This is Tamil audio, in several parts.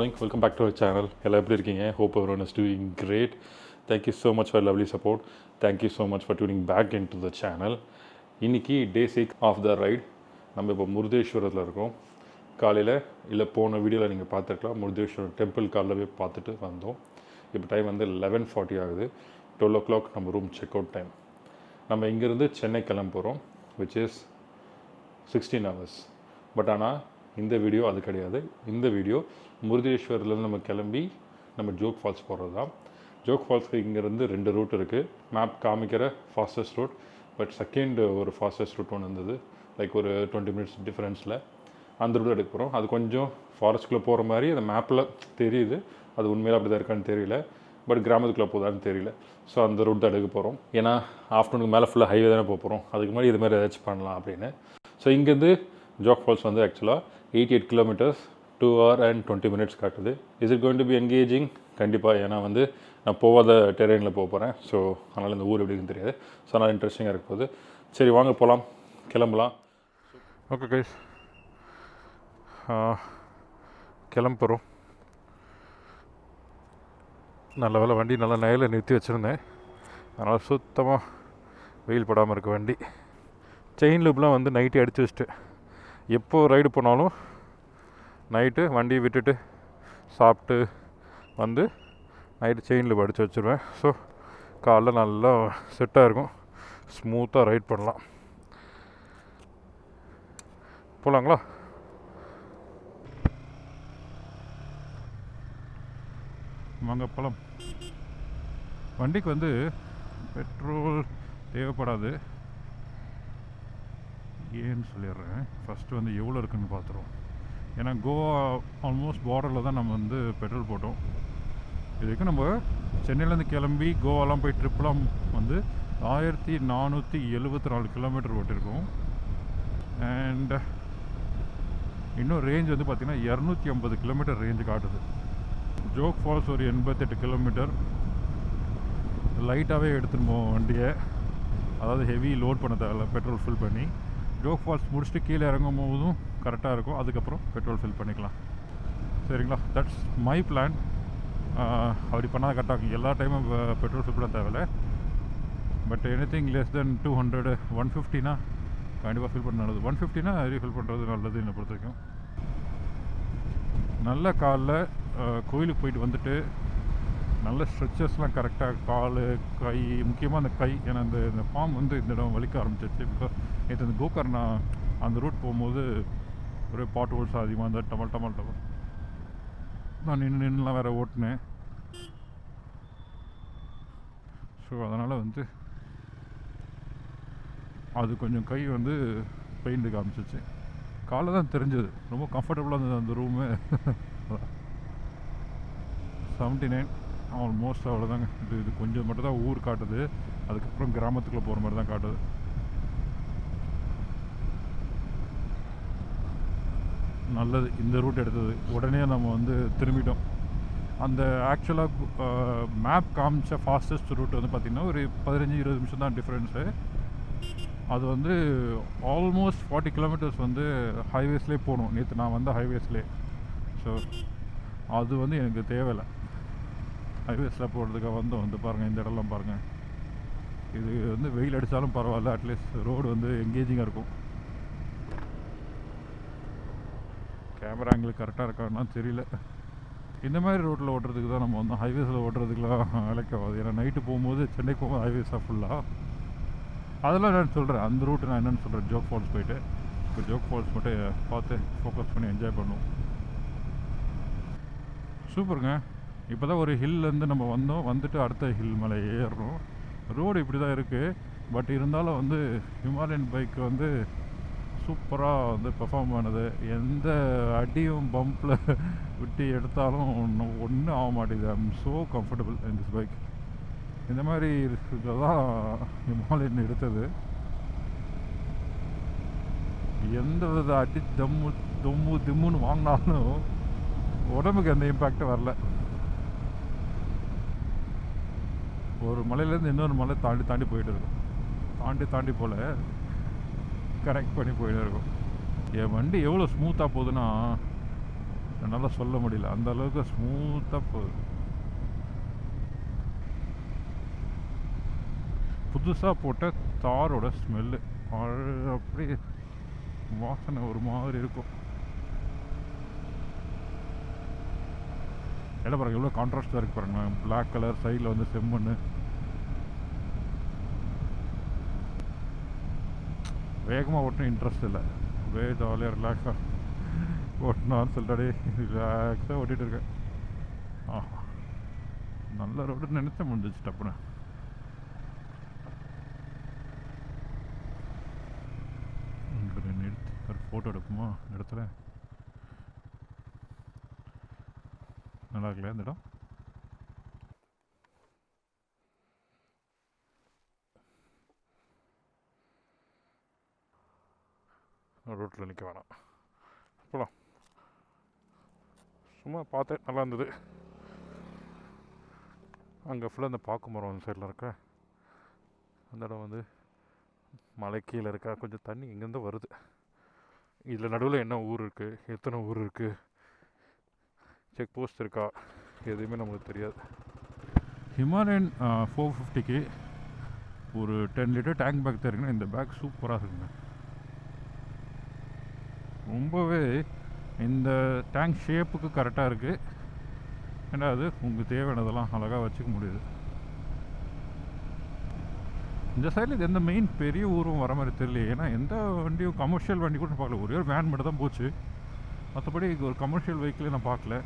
morning. Welcome back to our channel. Hello everyone. Hope everyone is doing great. Thank you so much for lovely support. Thank you so much for tuning back into the channel. இன்னைக்கு டே 6 ஆஃப் த ரைட். நம்ம இப்போ முருதேஸ்வரத்தில் இருக்கோம். காலையில் இல்லை போன வீடியோவில் நீங்கள் பார்த்துருக்கலாம். முருதேஸ்வரர் டெம்பிள் காலையில் போய் பார்த்துட்டு வந்தோம். இப்போ டைம் வந்து 11:40 ஆகுது. 12 o'clock நம்ம ரூம் செக் அவுட் டைம். நம்ம இங்கேருந்து சென்னை கிளம்ப போகிறோம், விச் இஸ் 16 hours. பட் ஆனால் இந்த வீடியோ அது கிடையாது. இந்த வீடியோ முருதேஸ்வரிலேருந்து நம்ம கிளம்பி நம்ம ஜோக் ஃபால்ஸ் போகிறது தான். ஜோக் ஃபால்ஸ்க்கு இங்கேருந்து 2 ரூட் இருக்குது. மேப் காமிக்கிற ஃபாஸ்டஸ்ட் ரூட், பட் செகண்ட் ஒரு ஃபாஸ்டஸ்ட் ரூட் ஒன்று இருந்தது, லைக் ஒரு 20 minutes டிஃப்ரென்ஸில். அந்த ரூட் எடுக்க போகிறோம். அது கொஞ்சம் ஃபாரஸ்ட்குள்ளே போகிற மாதிரி அந்த மேப்பில் தெரியுது. அது உண்மையில் அப்படி தான் இருக்கான்னு தெரியல, பட் கிராமத்துக்குள்ளே போதான்னு தெரியல. ஸோ அந்த ரூட் தான் எடுக்க போகிறோம். ஏன்னா ஆஃப்டர்நூனுக்கு மேலே ஃபுல்லாக ஹைவே தானே போகிறோம். அதுக்கு முன்னாடி இது மாதிரி ஏதாச்சும் பண்ணலாம் அப்படின்னு. ஸோ இங்கேருந்து ஜோக் ஃபால்ஸ் வந்து ஆக்சுவலாக 88 kilometers, 2 hours and 20 minutes காட்டுது. Is it going to be engaging? கண்டிப்பாக. ஏன்னா வந்து நான் போகாத டெரெயினில் போக போகிறேன். ஸோ அதனால் இந்த ஊர் எப்படின்னு தெரியாது. ஸோ அதனால் இன்ட்ரெஸ்டிங்காக இருக்க போகுது. சரி வாங்க போகலாம், கிளம்பலாம். ஓகே கைஸ், கிளம்ப போகிறோம். நல்ல வேலை வண்டி நல்லா நயலில் நிறுத்தி வச்சுருந்தேன். அதனால் சுத்தமாக வெயில் படாமல் இருக்க வண்டி. செயின் லூப்லாம் வந்து நைட்டே அடித்து வச்சுட்டு, எப்போ ரைடு போனாலும் நைட்டு வண்டியை விட்டுட்டு சாப்பிட்டு வந்து நைட்டு செயின் லூப் அடித்து வச்சுருவேன். ஸோ காலைல நல்லா செட்டாக இருக்கும், ஸ்மூத்தாக ரைட் பண்ணலாம். போகலாங்களா? வாங்க போகலாம். வண்டிக்கு வந்து பெட்ரோல் தேவைப்படாது. ஏன்னு சொல்லிடுறேன். ஃபஸ்ட்டு வந்து எவ்வளோ இருக்குதுன்னு பார்த்துருவோம். ஏன்னா கோவா ஆல்மோஸ்ட் பார்டரில் தான் நம்ம வந்து பெட்ரோல் போட்டோம். இதுக்கு நம்ம சென்னையிலேருந்து கிளம்பி கோவாலாம் போய் ட்ரிப்லாம் வந்து 1474 கிலோமீட்டர் ஓட்டிருக்கோம். அண்ட் இன்னும் ரேஞ்ச் வந்து பார்த்திங்கன்னா 250 கிலோமீட்டர் ரேஞ்சு காட்டுது. ஜோக் ஃபால்ஸ் ஒரு 88 கிலோமீட்டர். லைட்டாகவே எடுத்துன்னு போவோம் வண்டியை, அதாவது ஹெவி லோட் பண்ண தேவையில்ல. பெட்ரோல் ஃபில் பண்ணி ஜோக் ஃபால்ஸ் முடிச்சுட்டு கீழே இறங்கும் போதும் கரெக்டாக இருக்கும். அதுக்கப்புறம் பெட்ரோல் ஃபில் பண்ணிக்கலாம். சரிங்களா? That's my plan. அப்படி பண்ணால் கரெக்டாக இருக்கும். எல்லா டைமும் பெட்ரோல் ஃபில் பண்ண தேவையில்ல. But any thing less than 200, 150னா கண்டிப்பாக ஃபில் பண்ண நல்லது. 150னா ரீஃபில் பண்ணுறது நல்லது என்னை பொறுத்த வரைக்கும். நல்ல காலில் கோயிலுக்கு போயிட்டு வந்துட்டு நல்ல ஸ்ட்ரெச்சஸ்லாம் கரெக்டாக கால் கை, முக்கியமாக அந்த கை. ஏன்னா இந்த ஃபார்ம் வந்து இந்த இடம் வலிக்க ஆரம்பிச்சிச்சு. பிகாஸ் நேற்று அந்த கோகர்னா அந்த ரூட் போகும்போது ஒரே பாட் ஹோல்ஸ் அதிகமாக அந்த டமல் நான் நின்றுலாம் வேறு ஓட்டினேன். ஸோ அதனால் வந்து அது கொஞ்சம் கை வந்து பெயின் காமிச்சிச்சு. காலைல தான் தெரிஞ்சது. ரொம்ப கம்ஃபர்டபுளாக இருந்தது அந்த ரூமு. 79 ஆல்மோஸ்ட் அவ்வளோதாங்க. இது கொஞ்சம் மட்டும் தான் ஊர் காட்டுது. அதுக்கப்புறம் கிராமத்துக்குள்ளே போகிற மாதிரி தான் காட்டுது. நல்லது இந்த ரூட் எடுத்தது. உடனே நம்ம வந்து திரும்பிட்டோம். அந்த ஆக்சுவலாக மேப் காமிச்ச ஃபாஸ்டஸ்ட் ரூட் வந்து பார்த்திங்கன்னா ஒரு 15-20 நிமிஷம் தான் டிஃப்ரென்ஸு. அது வந்து ஆல்மோஸ்ட் 40 kilometers வந்து ஹைவேஸ்லேயே போகணும். நேற்று நான் வந்து ஹைவேஸ்லேயே. ஸோ அது வந்து எனக்கு தேவையில்லை. ஹைவேஸில் போகிறதுக்காக வந்து பாருங்கள், இந்த இடம்லாம் பாருங்கள். இது வந்து வெயில் அடித்தாலும் பரவாயில்ல, அட்லீஸ்ட் ரோடு வந்து எங்கேஜிங்காக இருக்கும். கேமரா ஆங்கிள் கரெக்டாக இருக்கான்னா தெரியல. இந்த மாதிரி ரோட்டில் ஓட்டுறதுக்கு தான் நம்ம வந்து ஹைவேஸில் ஓட்டுறதுக்குலாம் அழைக்காது. ஏன்னா நைட்டு போகும்போது சென்னைக்கு போகும்போது ஹைவேஸாக ஃபுல்லாக அதெல்லாம் நான் சொல்கிறேன். அந்த ரூட்டு நான் என்னென்னு சொல்கிறேன். ஜோக் ஃபால்ஸ் போயிட்டு இப்போ ஜோக் ஃபால்ஸ் மட்டும் பார்த்து ஃபோக்கஸ் பண்ணி என்ஜாய் பண்ணுவோம். சூப்பருங்க. இப்போ தான் ஒரு ஹில்லேருந்து நம்ம வந்துட்டு அடுத்த ஹில் மேலே ஏறுறோம். ரோடு இப்படி தான் இருக்குது. பட் இருந்தாலும் வந்து ஹிமாலயன் பைக் வந்து சூப்பராக வந்து பெர்ஃபார்ம் பண்ணுது. எந்த அடியும் பம்பில் விட்டு எடுத்தாலும் ஒன்றும் ஆக மாட்டேங்குது. ஐ am so comfortable in this bike. இந்த மாதிரி தான் ஹிமாலயன் எடுத்தது. எந்த வித அடி திம்முன்னு வாங்கினாலும் உடம்புக்கு எந்த இம்பேக்டும் வரல. ஒரு மலையிலேருந்து இன்னொரு மலை தாண்டி போயிட்டு இருக்கும். தாண்டி போல் கரெக்ட் பண்ணி போயிட்டு இருக்கும். என் வண்டி எவ்வளோ ஸ்மூத்தாக போகுதுன்னா என்னால் சொல்ல முடியல, அந்த அளவுக்கு ஸ்மூத்தாக போகுது. புதுசாக போட்ட தாரோட ஸ்மெல்லு அப்படியே வாசனை ஒரு மாதிரி இருக்கும். இடம் பாருங்க எவ்வளோ கான்ட்ராஸ்டாக இருக்கு பாருங்களேன். பிளாக் கலர், சைடில் வந்து செம்மண். வேகமாக ஓட்டணும் இன்ட்ரெஸ்ட் இல்லை, அப்படியே ஜாலியாக ரிலாக்ஸாக ஓட்டணும்னு சொல்லிட்டு ரிலாக்ஸாக ஓட்டிகிட்டு இருக்கேன். ஆஹா, நல்ல ரோடு நினச்ச முடிஞ்சிச்சு டப்புன்னு. நிறுத்தி ஒரு ஃபோட்டோ எடுப்போமா இடத்துல? நல்லா இருக்குல்ல இந்த இடம்? ரோட்டில் நிற்க வேணாம், போகலாம். சும்மா பார்த்தேன், நல்லா இருந்தது. அங்கே ஃபுல்லாக அந்த பாக்கு மரம் அந்த சைடில் இருக்க அந்த இடம் வந்து மலை கீழே இருக்கா, கொஞ்சம் தண்ணி இங்கேருந்து வருது. இதில் நடுவில் என்ன ஊர் இருக்குது, எத்தனை ஊர் இருக்குது, செக் போஸ்ட் இருக்கா, எதுவுமே நமக்கு தெரியாது. ஹிமாலயன் 450க்கு ஒரு 10 லிட்டர் டேங்க் பேக் தான் இருக்குன்னா இந்த பேக் சூப்பராக இருக்குங்க. ரொம்பவே இந்த டேங்க் ஷேப்புக்கு கரெக்டாக இருக்குது. ஏன்னா அது உங்களுக்கு தேவையானதெல்லாம் அழகாக வச்சுக்க முடியுது. இந்த சைடில் இது எந்த மெயின் பெரிய ஊரும் வர மாதிரி தெரியலையே. ஏன்னா எந்த வண்டியும் கமர்ஷியல் வண்டி கூட பார்க்கல, ஒரே ஒரு வேன் மட்டும் தான் போச்சு. மற்றபடி ஒரு கமர்ஷியல் வெஹிக்கிளே நான் பார்க்கல.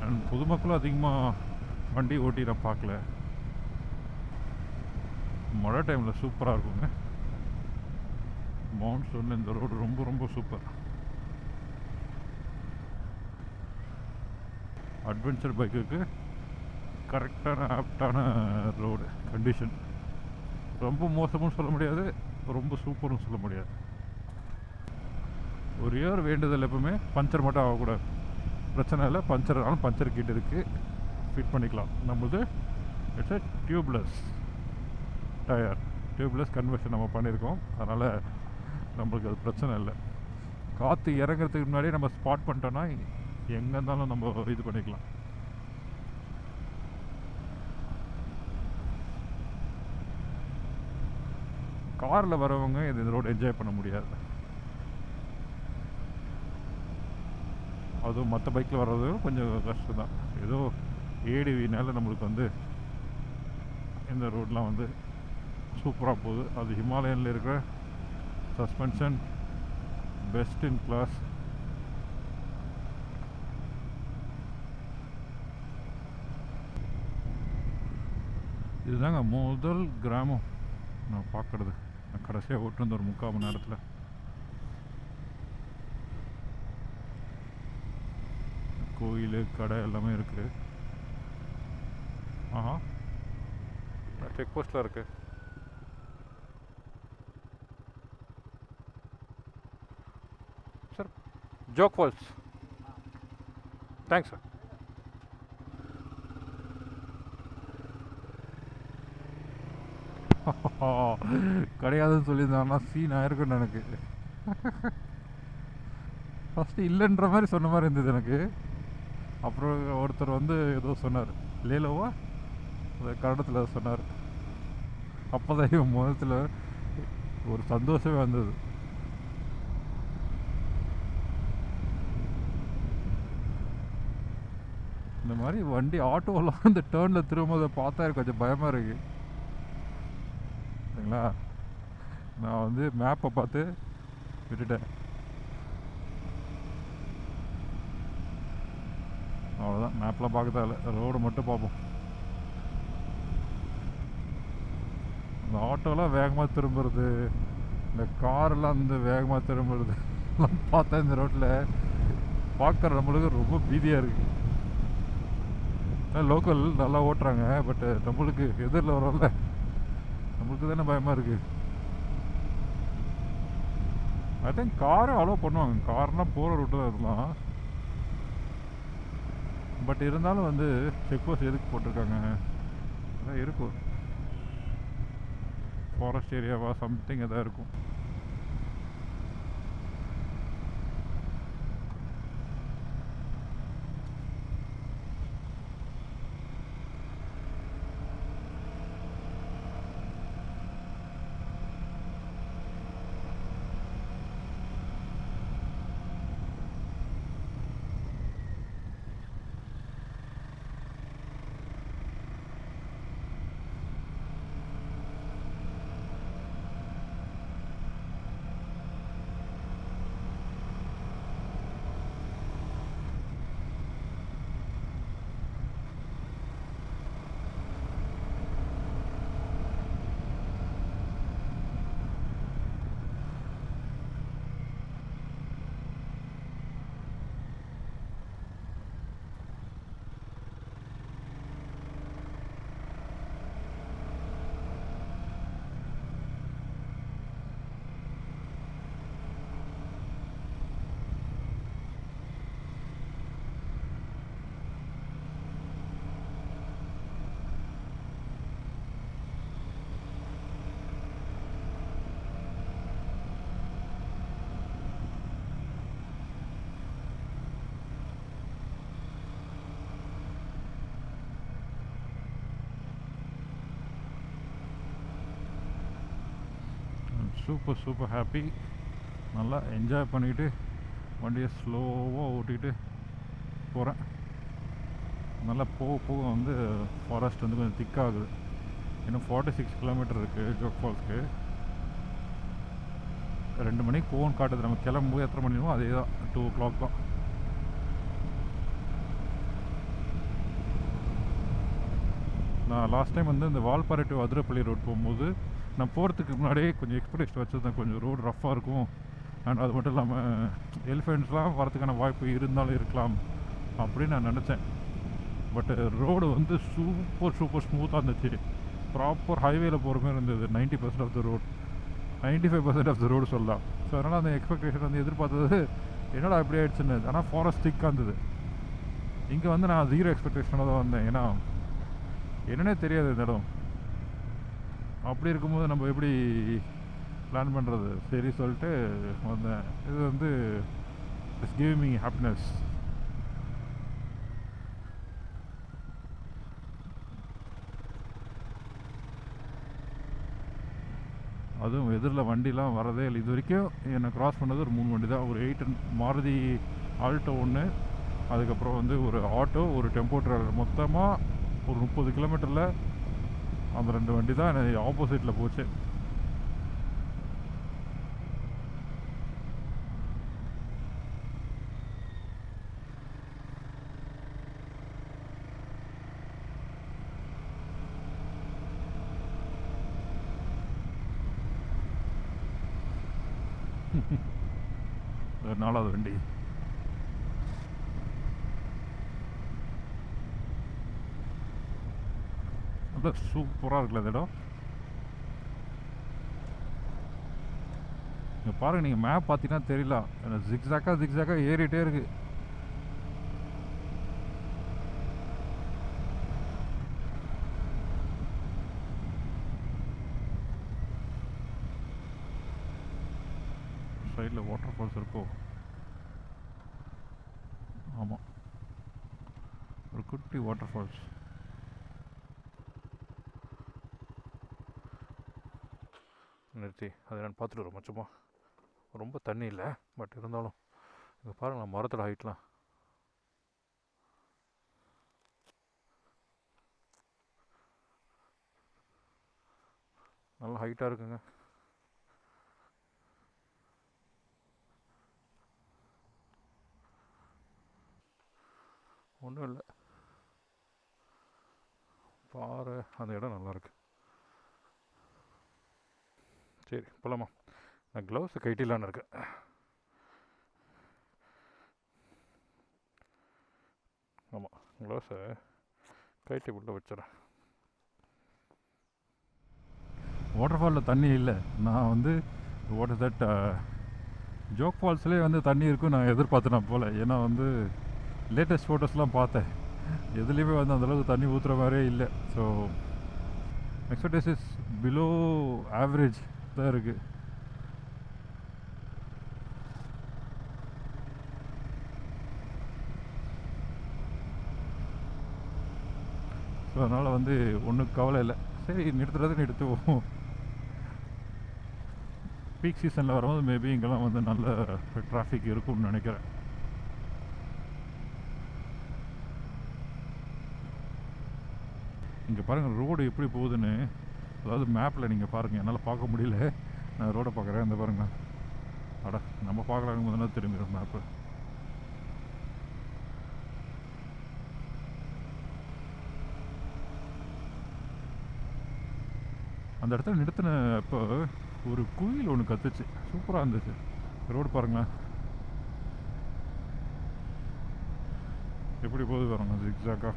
அண்ட் பொதுமக்களும் அதிகமாக வண்டி ஓட்டி நான் பார்க்கல. மழை டைமில் சூப்பராக இருக்குங்க. மான்சூனில் இந்த ரோடு ரொம்ப ரொம்ப சூப்பர். அட்வென்ச்சர் பைக்குக்கு கரெக்டான ஆப்டான ரோடு கண்டிஷன். ரொம்ப மோசமும் சொல்ல முடியாது, ரொம்ப சூப்பரும் சொல்ல முடியாது. ஒரே ஒரு வேண்டுதல், எப்பவுமே பஞ்சர் மட்டும் ஆகக்கூடாது. பிரச்சனை இல்லை, பஞ்சர் ஆனாலும் பஞ்சர் கிட் இருக்குது, ஃபிட் பண்ணிக்கலாம். நம்மளது it's a tubeless tyre, tubeless conversion நம்ம பண்ணியிருக்கோம். அதனால் நம்மளுக்கு அது பிரச்சனை இல்லை. காற்று இறங்குறதுக்கு முன்னாடியே நம்ம ஸ்பாட் பண்ணிட்டோன்னா எங்கே இருந்தாலும் நம்ம இது பண்ணிக்கலாம். காரில் வரவங்க இந்த ரோடு என்ஜாய் பண்ண முடியாது. அதுவும் மற்ற பைக்கில் வர்றது கொஞ்சம் கஷ்டம் தான். ஏதோ ஏடிவினால நம்மளுக்கு வந்து இந்த ரோடெலாம் வந்து சூப்பராக போகுது. அது ஹிமாலயனில் இருக்கிற சஸ்பென்ஷன் பெஸ்ட் இன் கிளாஸ். இதுதாங்க முதல் கிராமம் நான் பார்க்குறது. நான் கடைசியாக ஓட்டுருந்து ஒரு 3/4 மணி நேரத்தில். கோயில், கடை எல்லாமே இருக்குது. ஆஹா, செக் போஸ்ட்டில் இருக்குது. Sir, Jog Falls. Thanks sir. கிடையாதுன்னு சொல்லியிருந்தாங்கன்னா சீன் ஆயிருக்குன்னு எனக்கு. ஃபஸ்ட்டு இல்லைன்ற மாதிரி சொன்ன மாதிரி இருந்தது எனக்கு. அப்புறம் ஒருத்தர் வந்து ஏதோ சொன்னார், லேலோவா அந்த கன்னடத்தில் சொன்னார். அப்போ தான் இவன் முதத்தில் ஒரு சந்தோஷமே வந்தது. இந்த மாதிரி வண்டி ஆட்டோவெல்லாம் இந்த டேர்னில் திரும்பும்போது பார்த்தா எனக்கு கொஞ்சம் பயமாக இருக்குது. சரிங்களா, நான் வந்து மேப்பை பார்த்து விட்டுட்டேன். அவ்வளோதான், மேப்லாம் பார்க்க தேவை, ரோடு மட்டும் பார்ப்போம். இந்த ஆட்டோலாம் வேகமாக திரும்புறது, இந்த காரெல்லாம் வந்து வேகமாக திரும்புறது எல்லாம் பார்த்தா இந்த ரோட்டில் பார்க்குற நம்மளுக்கு ரொம்ப பீதியாக இருக்குது. லோக்கல் நல்லா ஓட்டுறாங்க, பட் நம்மளுக்கு எதிரில் வரோம்ல, நம்மளுக்கு தானே பயமாக இருக்குது. ஐ திங்க் காரை அலோவ் பண்ணுவாங்க, கார்னால் போகிற ரூட்டு தான் இருக்கலாம். பட் இருந்தாலும் வந்து செக் போஸ்ட் எதுக்கு போட்டிருக்காங்க, அதான் இருக்கும் ஃபாரஸ்ட் ஏரியாவா சம்திங் எதாவது இருக்கும். Super happy. நல்லா என்ஜாய் பண்ணிவிட்டு வண்டியை ஸ்லோவாக ஓட்டிகிட்டு போகிறேன். நல்லா போக வந்து ஃபாரஸ்ட் வந்து கொஞ்சம் திக்காகுது. இன்னும் 46 கிலோமீட்டர் இருக்குது ஜோக் ஃபால்ஸ்க்கு. 2 மணிக்கு போகணும்னு காட்டுது. நம்ம கிளம்பும்போது எத்தனை மணினோ அதே தான், 2 o'clock தான். நான் லாஸ்ட் டைம் வந்து இந்த வால்பாறை டு அதிரப்பள்ளி ரோட் போகும்போது நான் போகிறதுக்கு முன்னாடியே கொஞ்சம் எக்ஸ்பெக்டேஷன் வச்சுருந்தேன், கொஞ்சம் ரோடு ரஃப்பாக இருக்கும். அண்ட் அது மட்டும் இல்லாமல் எலிஃபெண்ட்ஸ்லாம் வரதுக்கான வாய்ப்பு இருந்தாலும் இருக்கலாம் அப்படின்னு நான் நினச்சேன். பட் ரோடு வந்து சூப்பர் ஸ்மூத்தாக இருந்துச்சு. ப்ராப்பர் ஹைவேல போகிற மாதிரி இருந்தது. 90% of the road, 95% of the road சொல்லலாம். ஸோ அதனால் அந்த எக்ஸ்பெக்டேஷன் வந்து எதிர்பார்த்தது என்னடா இப்படி ஆகிடுச்சுன்னு. ஆனால் ஃபாரஸ்ட் திக்காக இருந்தது. இங்கே வந்து நான் 0 எக்ஸ்பெக்டேஷனோட தான் வந்தேன். ஏன்னா என்னன்னே தெரியாது இந்த இடம். அப்படி இருக்கும்போது நம்ம எப்படி பிளான் பண்ணுறது, சரி சொல்லிட்டு வந்தேன். இது வந்து இட்ஸ் கிவ் மீ ஹாப்பினஸ். அதுவும் எதிரில் வண்டிலாம் வரதே இல்லை. இது வரைக்கும் என்னை க்ராஸ் பண்ணது ஒரு 3 வண்டி தான். ஒரு 8 மாருதி ஆல்டோ ஒன்று, அதுக்கப்புறம் வந்து ஒரு ஆட்டோ, ஒரு டெம்போ ட்ராவலர். மொத்தமாக ஒரு 30 கிலோமீட்டரில் அந்த 2 வண்டி தான் எனக்கு ஆப்போசிட்டில் போச்சு. ஒரு 4வது வண்டி. நல்லா சூப்பராக இருக்குல்ல இந்த இடம். இங்கே பாருங்கள், நீங்கள் மேப் பார்த்தீங்கன்னா தெரியல, ஜிக்ஸாக்காக ஏறிட்டே இருக்குது. சைடில் வாட்டர் ஃபால்ஸ் இருக்கோ? ஆமாம், ஒரு குட்டி வாட்டர் ஃபால்ஸ். நிறுத்தி அதை நான் பார்த்துட்டு வரோம். சும்மா ரொம்ப தண்ணி இல்லை, பட் இருந்தாலும் இங்கே பாருங்களேன் மரத்தோட ஹைட்லாம். நல்லா ஹைட்டாக இருக்குங்க. ஒன்றும் இல்லை, பாரு அந்த இடம் நல்லாயிருக்கு. சரி போகலாமா? நான் க்ளவுஸை கைட்டிலான்னு இருக்கேன். ஆமாம், க்ளவுஸை கைட்டி உள்ள வச்சிடறேன். வாட்டர் ஃபாலில் தண்ணி இல்லை. நான் வந்து வாட் இஸ் தட், ஜோக் ஃபால்ஸ்லேயே வந்து தண்ணி இருக்கும் நான் எதிர்பார்த்தேன் போல். ஏன்னா வந்து லேட்டஸ்ட் ஃபோட்டோஸ்லாம் பார்த்தேன், எதுலேயுமே வந்து அந்தளவுக்கு தண்ணி ஊற்றுற மாதிரியே இல்லை. So expectation is below average தான் இருக்குது. ஸோ அதனால் வந்து ஒன்றும் கவலை இல்லை. சரி நிறுத்துவோம். பீக் சீசனில் வரும்போது மேபி இங்கெல்லாம் வந்து நல்ல டிராஃபிக் இருக்கும்னு நினைக்கிறேன். இங்கே பாருங்கள் ரோடு எப்படி போகுதுன்னு. அதாவது மேப்பில் நீங்கள் பாருங்கள், என்னால் பார்க்க முடியல, நான் ரோடை பார்க்குறேன். இந்த பாருங்கள், அட நம்ம பார்க்கலாங்க முதல்ல திரும்பிடும் மேப்பு. அந்த இடத்துல நிறுத்தின இப்போ ஒரு குயில் ஒன்று கத்துச்சு, சூப்பராக இருந்துச்சு. ரோடு பாருங்களேன் எப்படி போகுது பாருங்க, ஜிக்ஸாக்கா.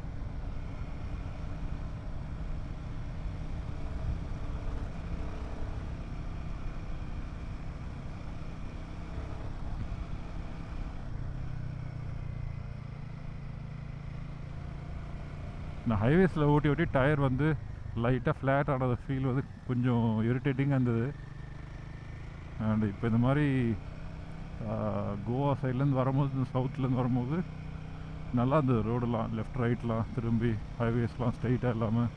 நான் ஹைவேஸில் ஓட்டி டயர் வந்து லைட்டாக ஃப்ளாட் ஆனது ஃபீல் வந்து கொஞ்சம் இரிட்டேட்டிங்காக இருந்தது. அண்ட் இப்போ இந்த மாதிரி கோவா சைட்லேருந்து வரும்போது, சவுத்துலேருந்து வரும்போது நல்லா இருந்தது. ரோடெலாம் லெஃப்ட் ரைட்லாம் திரும்பி ஹைவேஸ்லாம் ஸ்ட்ரைட்டாக இல்லாமல்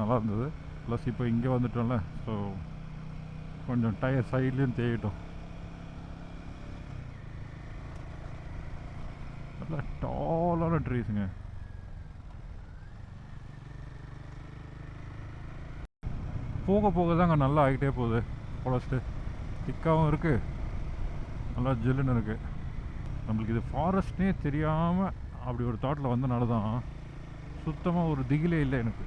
நல்லா இருந்தது. ப்ளஸ் இப்போ இங்கே வந்துட்டோம்ல, ஸோ கொஞ்சம் டயர் சைட்லேயும் தேயிட்டோம். நல்லா டாலான ட்ரீஸுங்க. போக போக தாங்க நல்லா ஆகிட்டே போகுது. ஃபாரஸ்ட்டு திக்காகவும் இருக்குது, நல்லா ஜில்லுன்னு இருக்குது. நம்மளுக்கு இது ஃபாரஸ்ட்னே தெரியாமல் அப்படி ஒரு தாட்டில் வந்தனால தான் சுத்தமாக ஒரு திகிலே இல்லை எனக்கு.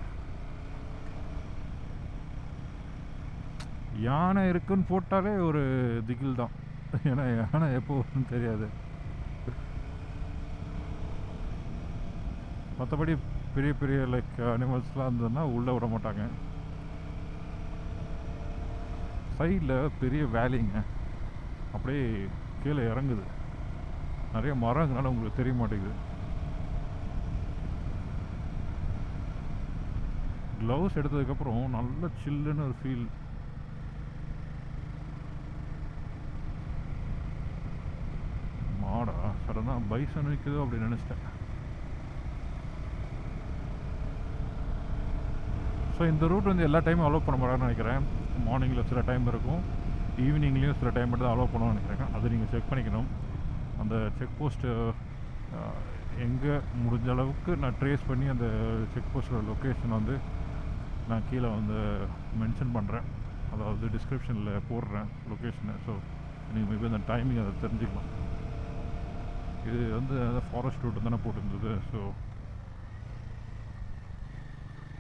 யானை இருக்குன்னு போட்டாலே ஒரு திகில் தான், ஏன்னா யானை எப்போ வரும்னு தெரியாது. மற்றபடி பெரிய பெரிய லைக் அனிமல்ஸ்லாம் இருந்ததுன்னா உள்ளே விட மாட்டாங்க. சைடில் பெரிய வேலிங்க, அப்படியே கீழே இறங்குது. நிறைய மரங்களால உங்களுக்கு தெரிய மாட்டேங்குது. க்ளவுஸ் எடுத்ததுக்கப்புறம் நல்ல சில்லுன்னு ஒரு ஃபீல். மாடா சடனாக பைசன் நிற்குதோ அப்படின்னு நினச்சிட்டேன். ஸோ இந்த ரூட் வந்து எல்லா டைமும் அலோவ் பண்ண மாட்டாங்கன்னு நினைக்கிறேன். மார்னிங்கில் சில டைம் இருக்கும், ஈவினிங்லேயும் சில டைம் மட்டும் தான் அலோவ் பண்ணுவோம்னு நினைக்கிறேன். அதை நீங்கள் செக் பண்ணிக்கணும். அந்த செக் போஸ்ட்டு எங்கே முடிஞ்ச அளவுக்கு நான் ட்ரேஸ் பண்ணி அந்த செக் போஸ்ட்டோட லொக்கேஷன் வந்து நான் கீழே வந்து மென்ஷன் பண்ணுறேன், அதாவது டிஸ்கிரிப்ஷனில் போடுறேன் லொக்கேஷனை. ஸோ நீங்கள் மேபி அந்த டைமிங் அதை தெரிஞ்சுக்கலாம். இது வந்து ஃபாரஸ்ட் ரூட் தானே போட்டிருந்தது. So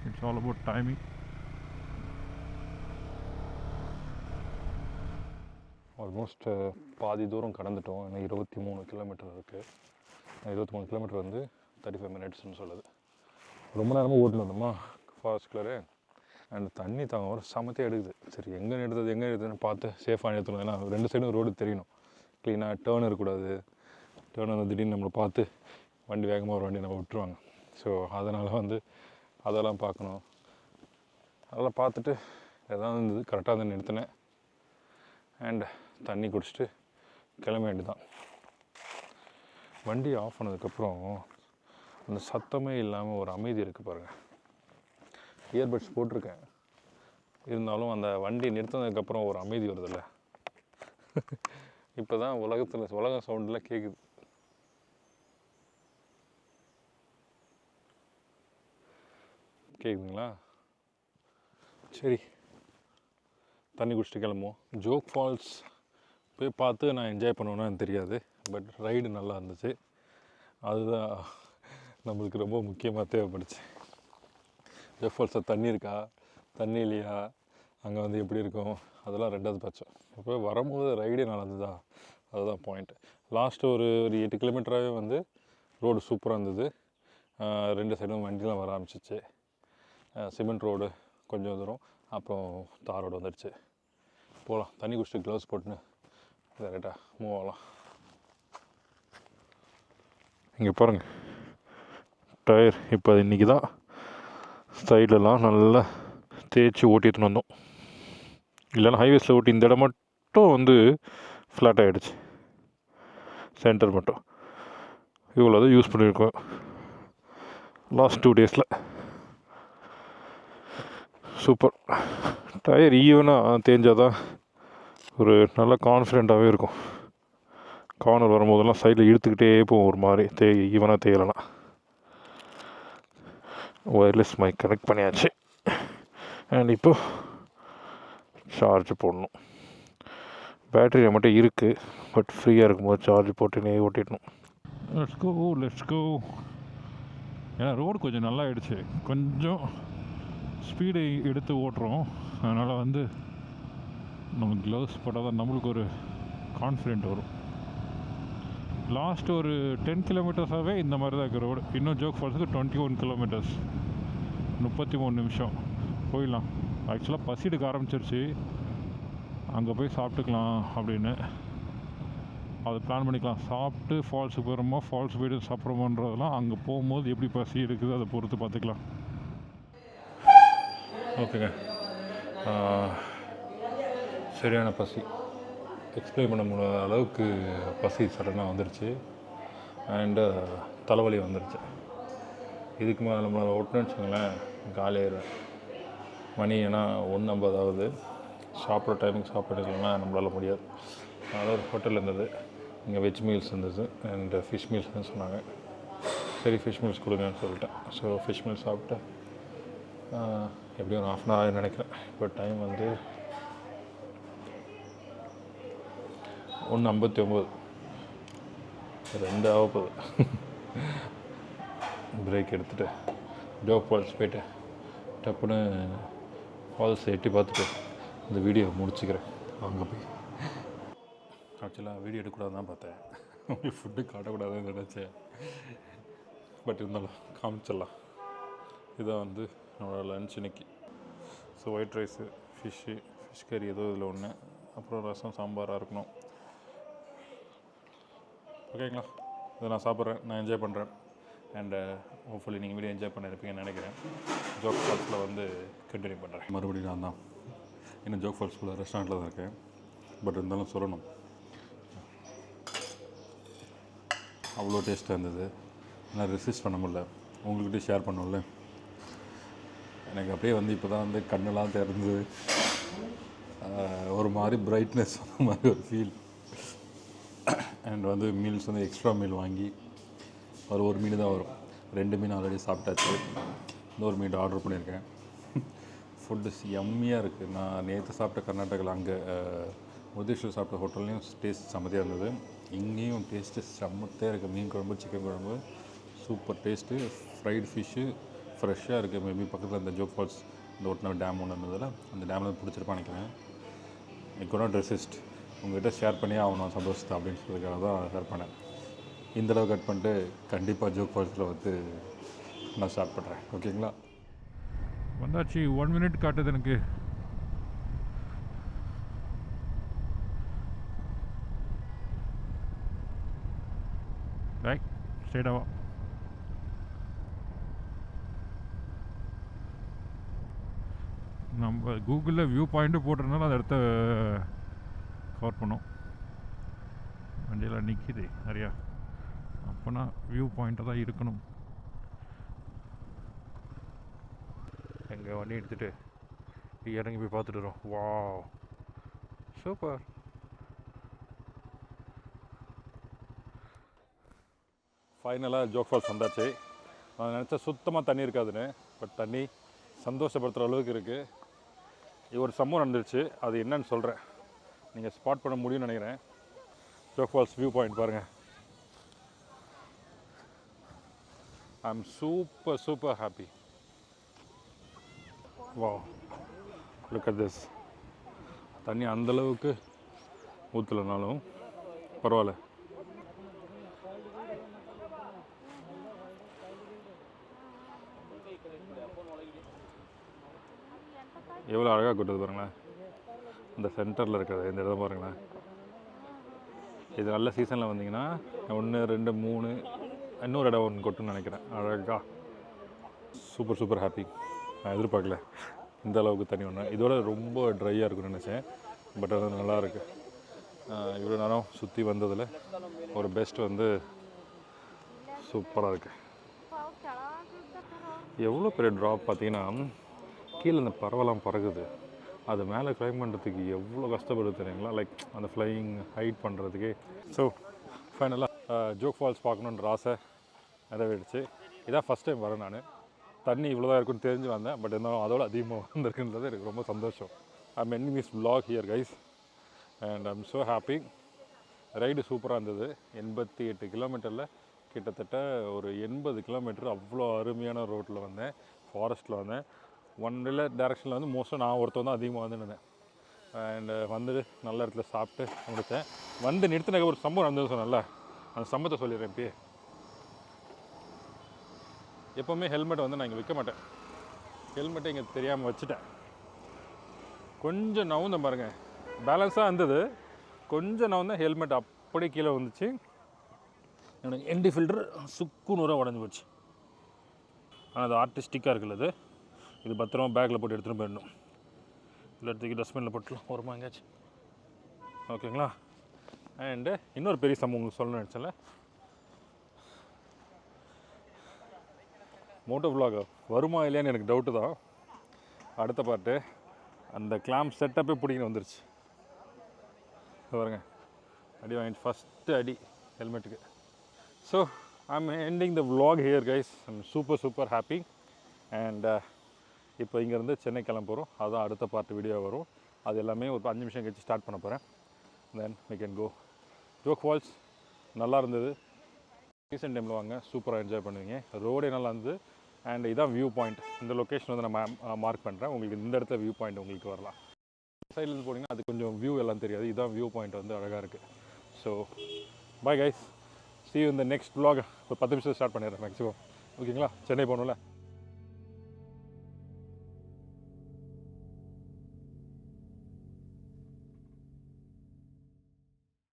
it's all about timing. Almost பாதி தூரம் கடந்துட்டோம். இன்னும் 23 கிலோமீட்டர் இருக்குது. 23 கிலோமீட்டர் வந்து 35 மினிட்ஸ்னு சொல்லுது. ரொம்ப நேரமாக ஓட்டின்னு வந்தோமா ஃபாரஸ்ட்குள்ளே. அண்ட் தண்ணி தாங்க ஒரு சமத்தையே எடுக்குது. சரி எங்கே எடுத்ததுன்னு பார்த்து சேஃபாக எடுத்துணும். ஏன்னா 2 சைடும் ரோடு தெரியணும், க்ளீனாக டேர்ன் இருக்கக்கூடாது. டேர்ன் வந்து திடீர்னு நம்மளை பார்த்து வண்டி வேகமாக ஒரு வண்டி நம்ம விட்டுருவாங்க. ஸோ அதனால் வந்து அதெல்லாம் பார்க்கணும். அதெல்லாம் பார்த்துட்டு எதாவது இருந்தது கரெக்டாக வந்து நிறுத்தினேன். அண்ட் தண்ணி குடிச்சிட்டு கிளம்ப வேண்டியதான். வண்டி ஆஃப் பண்ணதுக்கப்புறம் அந்த சத்தமே இல்லாமல் ஒரு அமைதி இருக்குது பாருங்கள். இயர்பட்ஸ் போட்டிருக்கேன், இருந்தாலும் அந்த வண்டி நிறுத்தினதுக்கப்புறம் ஒரு அமைதி வருதில்ல. இப்போ தான் உலக சவுண்டில் கேட்குது. கேட்குதுங்களா? சரி, தண்ணி குடிச்சிட்டு கிளம்புவோம். ஜோக் ஃபால்ஸ் போய் பார்த்து நான் என்ஜாய் பண்ணுவேன்னு தெரியாது, பட் ரைடு நல்லா இருந்துச்சு. அதுதான் நம்மளுக்கு ரொம்ப முக்கியமாக தேவைப்படுச்சு. ஜோக் ஃபால்ஸில் தண்ணி இருக்கா, தண்ணி இல்லையா, அங்கே வந்து எப்படி இருக்கும், அதெல்லாம் ரெண்டாவது பட்சம். இப்போ வரும்போது ரைடே நல்லா இருந்ததா, அதுதான் பாயிண்ட்டு. லாஸ்ட்டு ஒரு 8 கிலோமீட்டராகவே வந்து ரோடு சூப்பராக இருந்தது. 2 சைடும் வண்டிலாம் வர ஆரம்பிச்சிச்சு. சிமெண்ட் ரோடு கொஞ்சம் தூரம், அப்புறம் தார் ரோடு வந்துடுச்சு. போகலாம், தண்ணி குடிச்சிட்டு க்ளவுஸ் போட்டுன்னு கரெக்டாக மூவ் ஆகலாம். இங்கே பாருங்கள் டயர். இப்போ இன்றைக்கி தான் சைட்லலாம் நல்லா தேய்ச்சி ஓட்டிட்டு வந்தோம். இல்லைன்னா ஹைவேஸில் ஓட்டி இந்த இடம் மட்டும் வந்து ஃப்ளாட் ஆகிடுச்சு, சென்டர் மட்டும். இவ்வளோ தான் யூஸ் பண்ணியிருக்கோம் லாஸ்ட் 2 டேஸில். சூப்பர். டயர் ஈவனாக தேஞ்சால் தான் ஒரு நல்ல கான்ஃபிடெண்ட்டாகவே இருக்கும். கார்னர் வரும்போதெல்லாம் சைடில் இழுத்துக்கிட்டே போகும் ஒரு மாதிரி ஈவனாக தேயலைனா. ஒயர்லெஸ் மைக் கனெக்ட் பண்ணியாச்சு. அண்ட் இப்போது சார்ஜ் போடணும். பேட்டரி மட்டும் இருக்குது, பட் ஃப்ரீயாக இருக்கும்போது சார்ஜ் போட்டுனே ஓட்டிடணும். Let's go. ஏன்னா ரோடு கொஞ்சம் நல்லா ஆகிடுச்சு, கொஞ்சம் ஸ்பீடை எடுத்து ஓட்டுறோம். அதனால் வந்து நம்ம க்ளவுஸ் போட்டால் தான் நம்மளுக்கு ஒரு கான்ஃபிடென்ட் வரும். லாஸ்ட் ஒரு 10 கிலோமீட்டர்ஸாகவே இந்த மாதிரி தான் இருக்குது ரோடு. இன்னும் ஜோக் ஃபால்ஸுக்கு 21 கிலோமீட்டர்ஸ், 33 நிமிஷம் போயிடலாம். ஆக்சுவலாக பசி எடுக்க ஆரம்பிச்சிருச்சு, அங்கே போய் சாப்பிட்டுக்கலாம் அப்படின்னு அது பிளான் பண்ணிக்கலாம். சாப்பிட்டு ஃபால்ஸுக்கு போகிறோமா, ஃபால்ஸ் போய்ட்டு சாப்பிட்றோமோன்றதெல்லாம் அங்கே போகும்போது எப்படி பசி எடுக்குது அதை பொறுத்து பார்த்துக்கலாம். ஓகேங்க, சரியான பசி, எக்ஸ்பிளைன் பண்ண முடியாத அளவுக்கு பசி சடனாக வந்துடுச்சு. அண்டு தலைவலி வந்துடுச்சு. இதுக்கு மேலே நம்மளால் ஓட்டணும்னு வச்சுக்கோங்களேன் காலியாயிடுவேன். மணி ஏன்னா 1:50 ஆகுது. சாப்பிட்ற டைமுக்கு சாப்பிடலன்னா நம்மளால் முடியாது. அதனால் ஒரு ஹோட்டல் இருந்தது, இங்கே வெஜ் மீல்ஸ் இருந்தது அண்ட் ஃபிஷ் மீல்ஸ்னு சொன்னாங்க. சரி ஃபிஷ் மீல்ஸ் கொடுங்கன்னு சொல்லிட்டேன். ஸோ ஃபிஷ் மீல்ஸ் சாப்பிட்டு எப்படியும் ஒரு 1/2 hour நினைக்கிறேன். இப்போ டைம் வந்து 1:59, 2 ஆக போகுது. பிரேக் எடுத்துகிட்டு ஜோக் ஃபால்ஸ் போய்ட்டு டப்புன்னு ஃபால்ஸ் எட்டி பார்த்துட்டு இந்த வீடியோ முடிச்சுக்கிறேன். அங்கே போய் ஆக்சுவலாக வீடியோ எடுக்கக்கூடாது தான் பார்த்தேன், உங்களுக்கு ஃபுட்டு காட்டக்கூடாதுன்னு நினச்சேன். பட் இருந்தாலும் காமிச்சிடலாம். இதான் வந்து என்னோடய லன்ச் இன்னைக்கு. ஸோ ஒயிட் ரைஸு, ஃபிஷ் கறி ஏதோ இதில் ஒன்று, அப்புறம் ரசம் சாம்பாராக இருக்கணும். ஓகேங்களா, இதை நான் சாப்பிட்றேன், நான் என்ஜாய் பண்ணுறேன். அண்டு ஹோப்ஃபுல்லி நீங்கள் வீடியோ என்ஜாய் பண்ணியிருப்பீங்கன்னு நினைக்கிறேன். ஜோக் ஃபால்ஸில் வந்து கண்டினியூ பண்ணுறேன். மறுபடியும் நான் தான் இன்னும் ஜோக் ஃபால்ஸ்குள்ள ரெஸ்டாரண்ட்டில் தான் இருக்கேன். பட் இருந்தாலும் சொல்லணும், அவ்வளோ டேஸ்ட்டாக இருந்தது. நான் ரெசிஸ்ட் பண்ண முடியல, உங்கள்கிட்ட ஷேர் பண்ணல. எனக்கு அப்படியே வந்து இப்போ தான் வந்து கண்ணெல்லாம் திறந்து ஒரு மாதிரி பிரைட்னஸ் அந்த மாதிரி ஒரு ஃபீல். அண்ட் வந்து மீல்ஸ் வந்து எக்ஸ்ட்ரா மீல் வாங்கி ஒரு மீன் தான் வரும். 2 மீன் ஆல்ரெடி சாப்பிட்டாச்சு, இன்னொரு மீன் ஆர்டர் பண்ணியிருக்கேன். ஃபுட்டு எம்மியாக இருக்குது. நான் நேற்று சாப்பிட்ட கர்நாடகாவில் அங்கே முருதேஸ்வர் சாப்பிட்ட ஹோட்டல்லையும் டேஸ்ட் செம்மதியாக இருந்தது. இங்கேயும் டேஸ்ட்டு செம்மத்தையாக இருக்குது. மீன் குழம்பு, சிக்கன் குழம்பு சூப்பர் டேஸ்ட்டு. ஃப்ரைடு ஃபிஷ்ஷு ஃப்ரெஷ்ஷாக இருக்குது. மேபி பக்கத்தில் இந்த ஜோக் ஃபால்ஸ் இந்த ஒட்டின டேம் ஒன்று இருந்ததில் அந்த டேமில் பிடிச்சிருப்பான்னு நினைக்கிறேன். ஐ குட் நாட் ரெசிஸ்ட், உங்கள்கிட்ட ஷேர் பண்ணியே ஆகணும் சந்தோஷத்தை அப்படின்னு சொல்லியிருக்காக தான் ஷேர் பண்ணேன். இந்தளவு கட் பண்ணிட்டு கண்டிப்பாக ஜோக் ஃபால்ஸில் வந்து நான் ஸ்டார்ட் பண்ணுறேன். ஓகேங்களா, வந்தாச்சு. 1 minute காட்டுது எனக்கு. ரைட் ஸ்ட்ரெயிட்டாவா நம்ம கூகுளில் வியூ பாயிண்ட்டு போட்டிருந்தாலும் அந்த இடத்த கவர் பண்ணோம். வண்டியெல்லாம் நிற்கிது நிறையா, அப்போனா வியூ பாயிண்ட்டாக தான் இருக்கணும். எங்கள் வண்டி எடுத்துகிட்டு இறங்கி போய் பார்த்துட்டு வரோம். Wow super. ஃபைனலாக ஜோக் ஃபால்ஸ் வந்தாச்சு. நான் நினச்சா சுத்தமாக தண்ணி இருக்காதுன்னு, பட் தண்ணி சந்தோஷப்படுத்துகிற அளவுக்கு இருக்குது. இது ஒரு சம்பவம் நடந்துருச்சு, அது என்னன்னு சொல்கிறேன், நீங்கள் ஸ்பாட் பண்ண முடியும்னு நினைக்கிறேன். ஜோக் ஃபால்ஸ் வியூ பாயிண்ட் பாருங்கள். I am super happy. Wow, look at this. தண்ணி அந்தளவுக்கு ஊற்றலைனாலும் பரவாயில்ல. எவ்வளோ அழகாக கொட்டுது பாருங்களேன். இந்த சென்டரில் இருக்கிறது இந்த இடம் பாருங்களேன். இது நல்ல சீசனில் வந்தீங்கன்னா 1 2 3 இன்னொரு இடம் ஒன்று கொட்டுன்னு நினைக்கிறேன். அழகாக சூப்பர் ஹாப்பி. நான் எதிர்பார்க்கல இந்த அளவுக்கு தண்ணி ஒன்று. இதோட ரொம்ப ட்ரையாக இருக்குன்னு நினச்சேன், பட் அது நல்லா இருக்குது. இவ்வளோ நேரம் சுற்றி வந்ததில் ஒரு பெஸ்ட் வந்து சூப்பராக இருக்குது. எவ்வளோ பெரிய ட்ராப் பார்த்தீங்கன்னா, கீழே இந்த பறவைலாம் பறகுது, அது மேலே கிளைம் பண்ணுறதுக்கு எவ்வளோ கஷ்டப்படுது தெரியுங்களா, லைக் அந்த ஃப்ளையிங் ஹைட் பண்ணுறதுக்கே. ஸோ ஃபைனலாக ஜோக் ஃபால்ஸ் பார்க்கணுன்ற ஆசை நிறைவேறிடுச்சு. இதான் ஃபஸ்ட் டைம் வரேன் நான். தண்ணி இவ்வளோ தான் இருக்குன்னு தெரிஞ்சு வந்தேன், பட் இருந்தாலும் அதோட அதிகமாக வந்திருக்குன்றது எனக்கு ரொம்ப சந்தோஷம். I am ending this vlog here guys and I am so happy. Ride சூப்பராக இருந்தது. 88 கிலோமீட்டரில் கிட்டத்தட்ட ஒரு 80 கிலோமீட்டர் அவ்வளோ அருமையான ரோட்டில் வந்தேன், ஃபாரஸ்ட்டில் வந்தேன். ஒன் வேல டேரெக்ஷனில் வந்து மோஸ்ட்டாக நான் ஒருத்தர் தான் அதிகமாக வந்துருந்தேன். அண்டு வந்துட்டு நல்ல இடத்துல சாப்பிட்டு முடித்தேன். வந்து நிறுத்தினக்கு ஒரு சம்பவம் நடந்தது சொன்னேன்ல, அந்த சம்பவத்தை சொல்லிடுறேன். இப்போயே எப்போவுமே ஹெல்மெட் வந்து நான் இங்கே வைக்க மாட்டேன். ஹெல்மெட்டை இங்கே தெரியாமல் வச்சுட்டேன். கொஞ்சம் நவுந்த பாருங்கள், பேலன்ஸாக இருந்தது. கொஞ்சம் நவுந்த ஹெல்மெட் அப்படியே கீழே வந்துச்சு. எனக்கு என்டி ஃபில்டர் சுக்குநூறாக உடஞ்சி போச்சு. ஆனால் அது ஆர்டிஸ்டிக்காக இருக்குல்ல, இது பத்திரமா பேக்கில் போட்டு எடுத்துகிட்டு போயிடணும். இல்லை எடுத்துக்கி டஸ்ட்பினில் போட்டுலாம் ஓரமாக எங்கேயாச்சும். ஓகேங்களா. அண்டு இன்னொரு பெரிய சம்பவம் உங்களுக்கு சொல்லணும்னு நினச்சல, மோட்டோ vlog வருமா இல்லையான்னு எனக்கு டவுட்டு தான். அடுத்த பாட்டு அந்த கிளாம்ப் செட்டப்பே பிடிக்கின்னு வந்துருச்சு பாருங்க. அடி வாங்கிட்டு ஃபஸ்ட்டு அடி ஹெல்மெட்டுக்கு. So I'm ending the vlog here guys. I'm super happy. And இப்போ இங்கேருந்து சென்னை கிளம்ப போகிறோம். அதுதான் அடுத்த பார்ட் வீடியோ வரும். அது எல்லாமே ஒரு 5 நிமிஷம் கழிச்சு ஸ்டார்ட் பண்ண போகிறேன். Then we can go. Jog Falls நல்லா இருந்தது. ரீசெண்ட் டைமில் வாங்க, சூப்பராக என்ஜாய் பண்ணுவீங்க. ரோடே நல்லா இருந்தது. அண்ட் இதான் வியூ பாயிண்ட். இந்த லொக்கேஷன் வந்து நான் மார்க் பண்ணுறேன். உங்களுக்கு இந்த இடத்துல வியூ பாயிண்ட் உங்களுக்கு வரலாம். சைட்லேருந்து போனீங்கன்னா அது கொஞ்சம் வியூ எல்லாம் தெரியாது. இதுதான் வியூ பாயிண்ட் வந்து அழகாக இருக்குது. So bye guys, see you in the next vlog. ஒரு 10 நிமிஷம் ஸ்டார்ட் பண்ணிடுறேன் மேக்ஸிமம். ஓகேங்களா? சென்னை போகணும்ல.